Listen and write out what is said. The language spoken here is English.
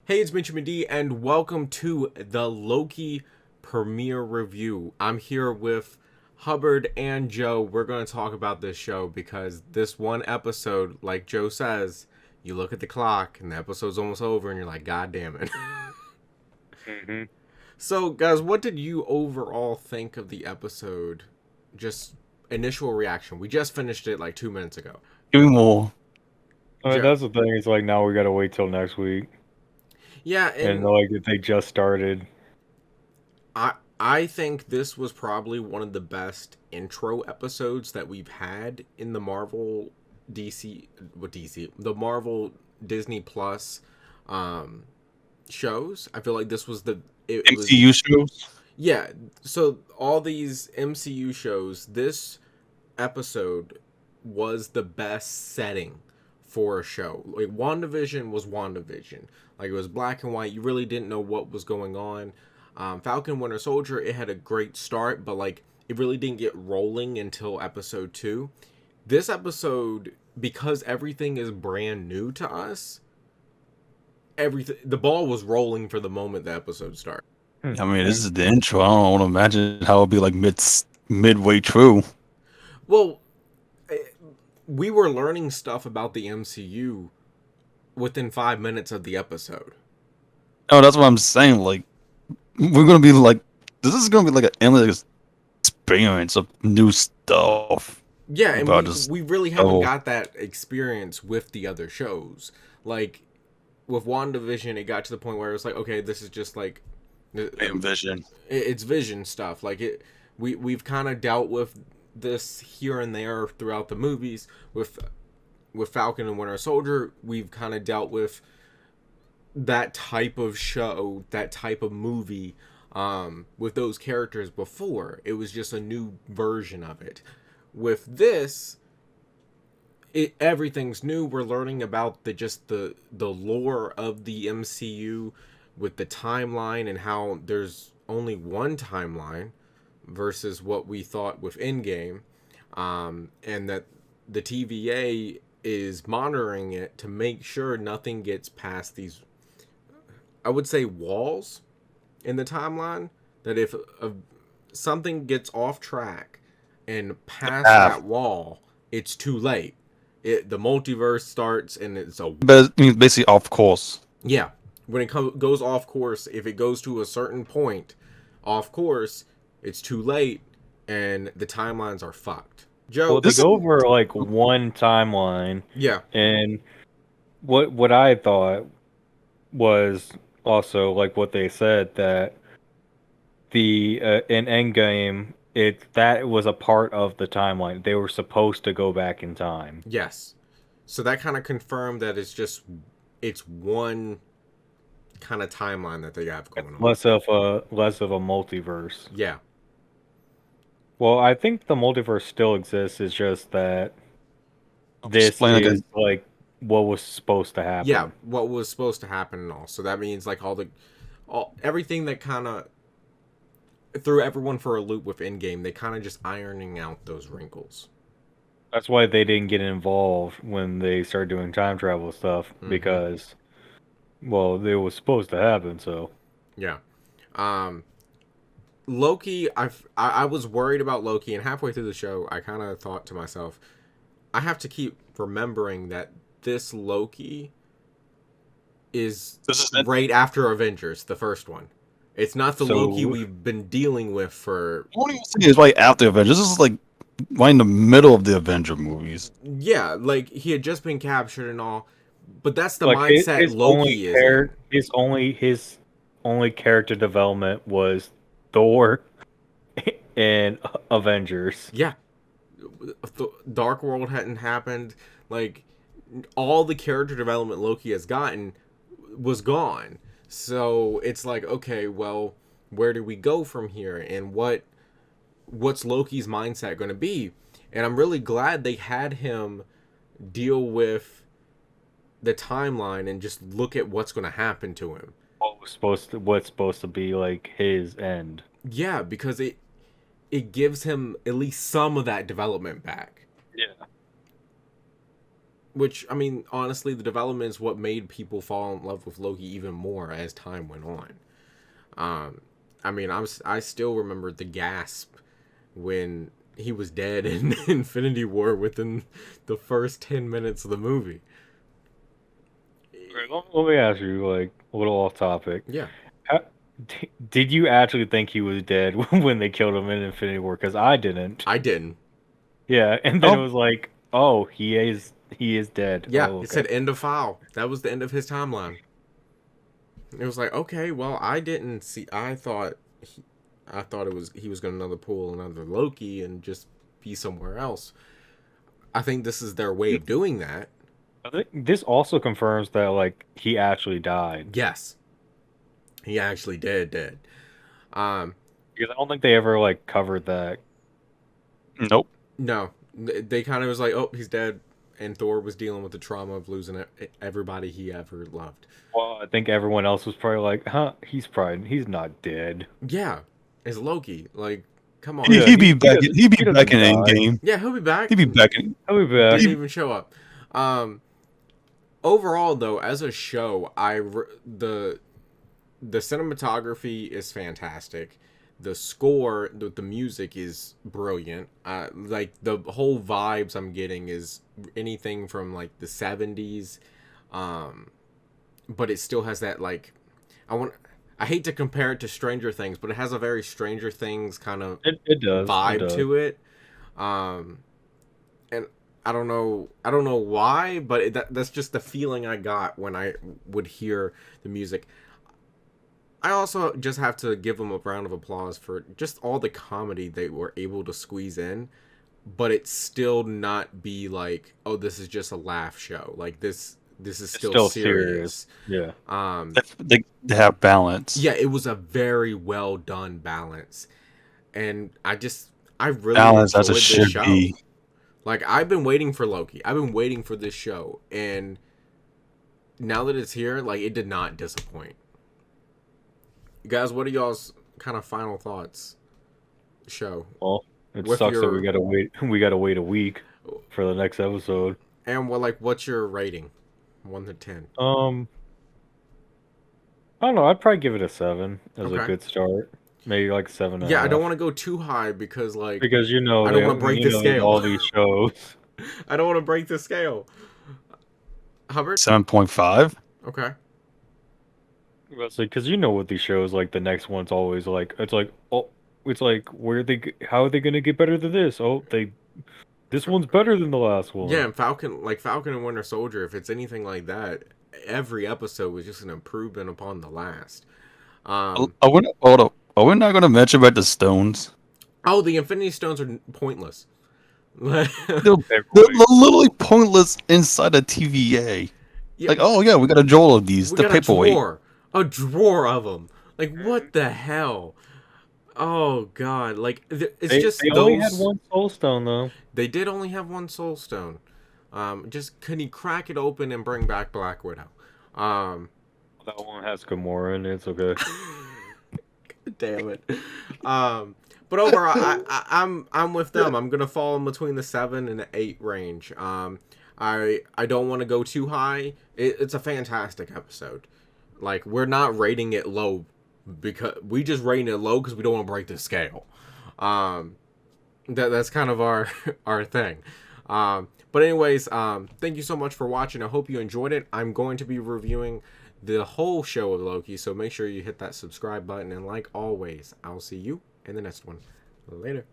Hey, it's Benjamin D, and welcome to the Loki premiere review. I'm here with Hubbard and Joe. We're going to talk about this show because this one episode, like Joe says, you look at the clock and the episode's almost over, and you're like, God damn it. hmm So, guys, what did you overall think of the episode? Just initial reaction. We just finished it like 2 minutes ago. Give me more. I mean, Joe. that's the thing. It's like now we gotta wait till next week, Yeah, and and like if they just started. I think this was probably one of the best intro episodes that we've had in the Marvel the Marvel Disney Plus um shows. I feel like this was it was MCU shows. yeah, so all these MCU shows, this episode was the best setting for a show. Like WandaVision was WandaVision. Like it was black and white. You really didn't know what was going on. Falcon Winter Soldier, it had a great start, but like it really didn't get rolling until episode 2. This episode, because everything is brand new to us, everything the ball was rolling for the moment the episode started. I mean, this is the intro. I don't want to imagine how it'd be like midway through. Well, eh, we were learning stuff about the MCU within 5 minutes of the episode. Oh, that's what I'm saying. Like, we're gonna be like, this is gonna be like an endless experience of new stuff Yeah, and about this. we really haven't Oh, got that experience with the other shows. Like with WandaVision, it got to the point where it was like, okay, this is just like Vision. it's Vision stuff. Like we've kind of dealt with this here and there throughout the movies. With Falcon and Winter Soldier, we've kind of dealt with that type of show, that type of movie, with those characters before. It was just a new version of it. With this, everything's new. We're learning about the lore of the MCU with the timeline and how there's only one timeline versus what we thought with Endgame, and that the TVA is monitoring it to make sure nothing gets past these, I would say, walls in the timeline. That if something gets off track and past that wall, it's too late. The multiverse starts and it's a But I mean, basically off course. yeah. When it goes off course, if it goes to a certain point off course, it's too late and the timelines are fucked. Joe, Well, they go over like one timeline, yeah, and what I thought was also like what they said that the in Endgame that was a part of the timeline. They were supposed to go back in time. yes. So that kind of confirmed that it's one kind of timeline that they have going on. Less of a multiverse. Yeah. Well, I think the multiverse still exists. It's just that this Explain again. is like what was supposed to happen. Yeah, what was supposed to happen and all. So that means like all everything that kind of threw everyone for a loop with Endgame, they kind of just ironing out those wrinkles. That's why they didn't get involved when they started doing time travel stuff because, well, it was supposed to happen. So Yeah. Um Loki, I was worried about Loki, and halfway through the show, I kind of thought to myself, I have to keep remembering that this Loki is This is right after Avengers, the first one. It's not the So- Loki we've been dealing with for I won't even say it's right after Avengers. This is like right in the middle of the Avenger movies. yeah, like he had just been captured and all, but that's the like mindset his Loki only is in. his only character development was Thor and Avengers. Yeah, Dark World hadn't happened. Like all the character development Loki has gotten was gone. So it's like, okay, well, where do we go from here, and what's Loki's mindset going to be? And I'm really glad they had him deal with the timeline and just look at what's going to happen to him. What's supposed to be like his end. Yeah, because it gives him at least some of that development back. Yeah. which I mean, honestly, the development is what made people fall in love with Loki even more as time went on. I mean, I still remember the gasp when he was dead in Infinity War within the first 10 minutes of the movie. Let me ask you, like, a little off topic. Yeah. How, did you actually think he was dead when they killed him in Infinity War? Because I didn't. I didn't. Yeah, and then it Oh, was like, oh, he is dead. Yeah, Oh, it okay. said end of file. That was the end of his timeline. It was like, okay, well, I didn't see. I thought he was gonna pull another Loki and just be somewhere else. I think this is their way of doing that. I think this also confirms that like he actually died. Yes, he actually did. Um, Because I don't think they ever like covered that. nope. no, they kind of was like, oh, he's dead, and Thor was dealing with the trauma of losing everybody he ever loved. Well, I think everyone else was probably like, huh, he's not dead. Yeah, it's Loki. Like, come on. He, Yeah, he'd be he back. doesn't- He'd be he back doesn't in die. Endgame. Yeah, he'll be back. He'd be back in. I'll be back. Didn't even show up. Overall, though, as a show, the cinematography is fantastic. The score, the music is brilliant. Like the whole vibes I'm getting is anything from like the 70s, but it still has that like I hate to compare it to Stranger Things, but it has a very Stranger Things kind of It does. vibe to it. And I don't know why, but that's just the feeling I got when I would hear the music. I also just have to give them a round of applause for just all the comedy they were able to squeeze in, but it still not be like, oh, this is just a laugh show. Like this is still serious. Yeah. They have balance. Yeah, it was a very well done balance, and I really Balance as enjoyed it this should show. be. Like I've been waiting for Loki. I've been waiting for this show, and now that it's here, like it did not disappoint. Guys, what are y'all's kind of final thoughts? Show. Well, it With sucks that your- we gotta wait. We gotta wait a week for the next episode. And what's your rating? 1 to 10. I don't know. I'd probably give it a 7 as Okay. a good start. Maybe like 7. Yeah, I don't want to go too high because like because you know I don't they- wanna break you the know, scale. all these shows. I don't want to break the scale. Hubbard? 7.5. Okay. Because you know what these shows like. The next one's always like it's like how are they gonna get better than this? Oh, this one's better than the last one. Yeah, and Falcon and Winter Soldier, if it's anything like that, every episode was just an improvement upon the last. Hold up. Are we not going to mention about the stones? Oh, the Infinity Stones are pointless. They're, Everybody- they're literally pointless inside a TVA. Yeah, Like, oh yeah, we got a joel of these. we The got paperweight. a drawer of them. Like, what the hell? Oh god! Like, it's just they those. only had one soul stone though. They did only have one Soul Stone. Just can he crack it open and bring back Black Widow? That one has Gamora in it. It's okay. Damn it. But overall, I'm with them. I'm gonna fall in between the 7 and the 8 range. I don't want to go too high. It's a fantastic episode. Like we're not rating it low because we just rating it low because we don't want to break the scale. That's kind of our thing. But anyways, thank you so much for watching. I hope you enjoyed it. I'm going to be reviewing the whole show of Loki, so make sure you hit that subscribe button, and like always, I'll see you in the next one. Later.